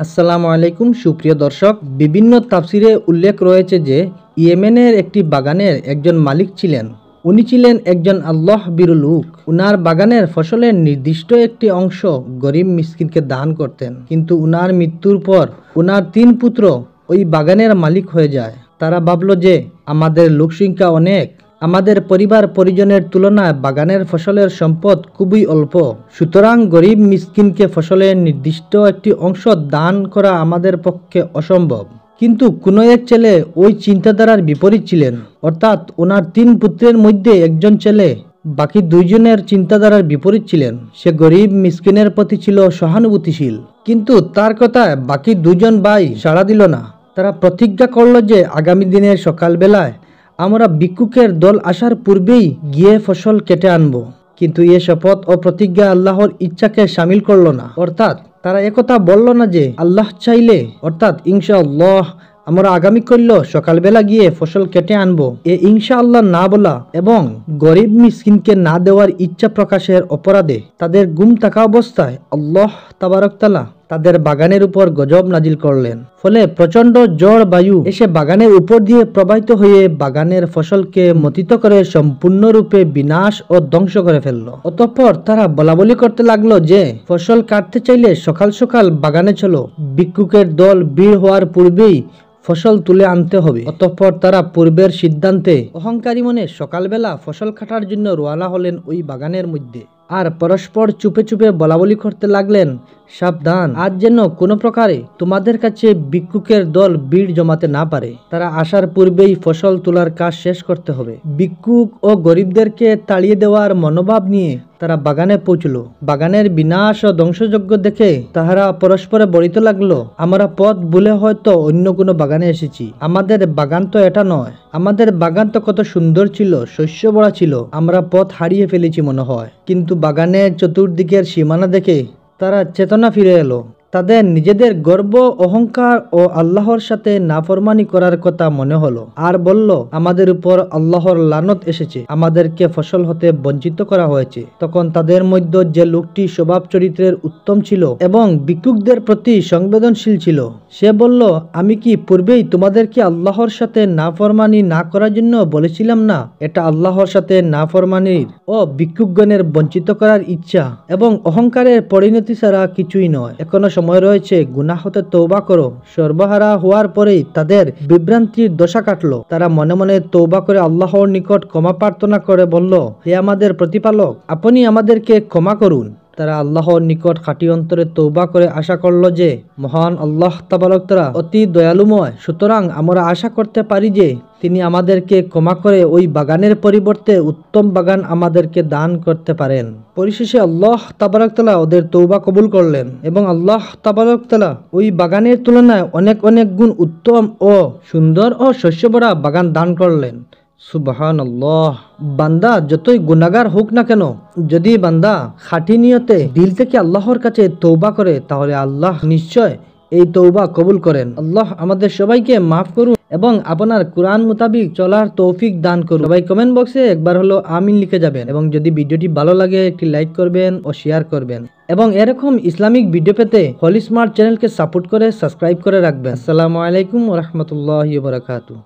আসসালামু আলাইকুম সুপ্রিয় দর্শক, বিভিন্ন তাফসিরে উল্লেখ রয়েছে যে ইয়েমেনের একটি বাগানের একজন মালিক ছিলেন। উনি ছিলেন একজন আল্লাহ ভীরু লোক। উনার বাগানের ফসলের নির্দিষ্ট একটি অংশ গরিব মিসকিনকে দান করতেন, কিন্তু উনার মৃত্যুর পর উনার 3 পুত্র ওই বাগানের মালিক হয়ে যায়। তারা ভাবলো যে আমাদের লোকসংখ্যা অনেক, আমাদের পরিবার পরিজনের তুলনায় বাগানের ফসলের সম্পদ খুবই অল্প, সুতরাং গরিব মিসকিনকে ফসলের নির্দিষ্ট একটি অংশ দান করা আমাদের পক্ষে অসম্ভব। কিন্তু কোনো এক ছেলে ওই চিন্তাধারার বিপরীত ছিলেন, অর্থাৎ ওনার 3 পুত্রের মধ্যে একজন ছেলে বাকি 2 জনের চিন্তাধারার বিপরীত ছিলেন। সে গরিব মিসকিনের প্রতি ছিল সহানুভূতিশীল, কিন্তু তার কথায় বাকি 2 জন ভাই সাড়া দিল না। তারা প্রতিজ্ঞা করল যে আগামী দিনের সকালবেলায় আমরা ভিক্ষুকের দল আসার পূর্বেই গিয়ে ফসল কেটে আনব। কিন্তু এ শপথ ও প্রতিজ্ঞা আল্লাহর ইচ্ছাকে শামিল করল না। অর্থাৎ তারা একথা বলল না যে আল্লাহ চাইলে, অর্থাৎ ইনশাআল্লাহ আমরা আগামীকাল সকালবেলা গিয়ে ফসল কেটে আনবো, এ ইনশাআল্লাহ না বলা এবং গরিব মিসকিনকে না দেওয়ার ইচ্ছা প্রকাশের অপরাধে তাদের গুম থাকা অবস্থায় আল্লাহ তাবারক তাআলা তাদের বাগানের উপর গজব নাজিল করলেন। ফলে প্রচন্ড ঝড় বায়ু এসে বাগানের উপর দিয়ে প্রবাহিত হয়ে বাগানের ফসলকে মথিত করে সম্পূর্ণরূপে বিনাশ ও ধ্বংস করে ফেলল। অতঃপর তারা বলাবলি করতে লাগলো যে ফসল কাটতে চাইলে সকাল সকাল বাগানে চলো, ভিক্ষুকের দল ভিড় হওয়ার পূর্বেই ফসল তুলে আনতে হবে। অতঃপর তারা পূর্বের সিদ্ধান্তে অহংকারী মনে সকালবেলা ফসল কাটার জন্য রওনা হলেন ওই বাগানের মধ্যে। আর পরস্পর চুপে চুপে বলাবলি করতে লাগলেন, সাবধান, আজ যেন কোনো প্রকারে তোমাদের কাছে ভিক্ষুকের দল ভিড় জমাতে না পারে। তারা আসার পূর্বেই ফসল তোলার কাজ শেষ করতে হবে। ভিক্ষুক ও গরিবদেরকে তাড়িয়ে দেওয়ার মনোভাব নিয়ে তারা বাগানে পৌঁছল। বাগানের বিনাশ ও ধ্বংসযজ্ঞ দেখে তাহারা পরস্পরে বলিতে লাগলো, আমরা পথ ভুলে হয়তো অন্য কোনো বাগানে এসেছি, আমাদের বাগান তো এটা নয়, আমাদের বাগান তো কত সুন্দর ছিল, শস্য ভরা ছিল, আমরা পথ হারিয়ে ফেলেছি মনে হয়। কিন্তু বাগানের চতুর্দিকের সীমানা দেখে তারা চেতনা ফিরে এলো। তাদের নিজেদের গর্ব, অহংকার ও আল্লাহর সাথে নাফরমানি করার কথা মনে হলো, আর বলল, আমাদের উপর আল্লাহর লানত এসেছে, আমাদেরকে ফসল হতে বঞ্চিত করা হয়েছে। তখন তাদের মধ্যে যে লোকটি স্বভাব চরিত্রের উত্তম ছিল এবং ভিক্ষুকদের প্রতি সংবেদনশীল ছিল, সে বলল, আমি কি পূর্বেই তোমাদেরকে আল্লাহর সাথে নাফরমানি না করার জন্য বলেছিলাম না? এটা আল্লাহর সাথে নাফরমানির ও ভিক্ষুকগণের বঞ্চিত করার ইচ্ছা এবং অহংকারের পরিণতি ছাড়া কিছুই নয়। এখনো সময় রয়েছে, গুনাহ হতে তওবা করো। সর্বহারা হওয়ার পরেই তাদের বিভ্রান্তির দশা কাটলো। তারা মনে মনে তওবা করে আল্লাহর নিকট ক্ষমা প্রার্থনা করে বলল, হে আমাদের প্রতিপালক, আপনি আমাদেরকে ক্ষমা করুন। তারা আল্লাহর নিকট খাঁটি অন্তরে তওবা করে আশা করল যে মহান আল্লাহ তাবারক তাআলা অতি দয়ালুময়, সুতরাং আমরা আশা করতে পারি যে তিনি আমাদেরকে ক্ষমা করে ওই বাগানের পরিবর্তে উত্তম বাগান আমাদেরকে দান করতে পারেন। পরিশেষে আল্লাহ তাবারক তাআলা ওদের তওবা কবুল করলেন এবং আল্লাহ তাবারক তাআলা ওই বাগানের তুলনায় অনেক অনেক গুণ উত্তম ও সুন্দর ও শস্যভরা বাগান দান করলেন। সুবহানাল্লাহ। বান্দা যতই গুনাহগার হোক না কেন, যদি বান্দা খাঁটি নিয়তে দিল থেকে আল্লাহর কাছে তওবা করে, তাহলে আল্লাহ নিশ্চয় এই তওবা কবুল করেন। আল্লাহ আমাদের সবাইকে মাফ করুন এবং আপনার কোরআন মোতাবিক চলার তৌফিক দান করুন। সবাই কমেন্ট বক্সে একবার হলো আমিন লিখে যাবেন এবং যদি ভিডিওটি ভালো লাগে একটি লাইক করবেন ও শেয়ার করবেন এবং এরকম ইসলামিক ভিডিও পেতে হলি স্মার্ট চ্যানেলকে সাপোর্ট করে সাবস্ক্রাইব করে রাখবেন। আসসালামু আলাইকুম ওয়া রাহমাতুল্লাহি ওয়া বারাকাতুহু।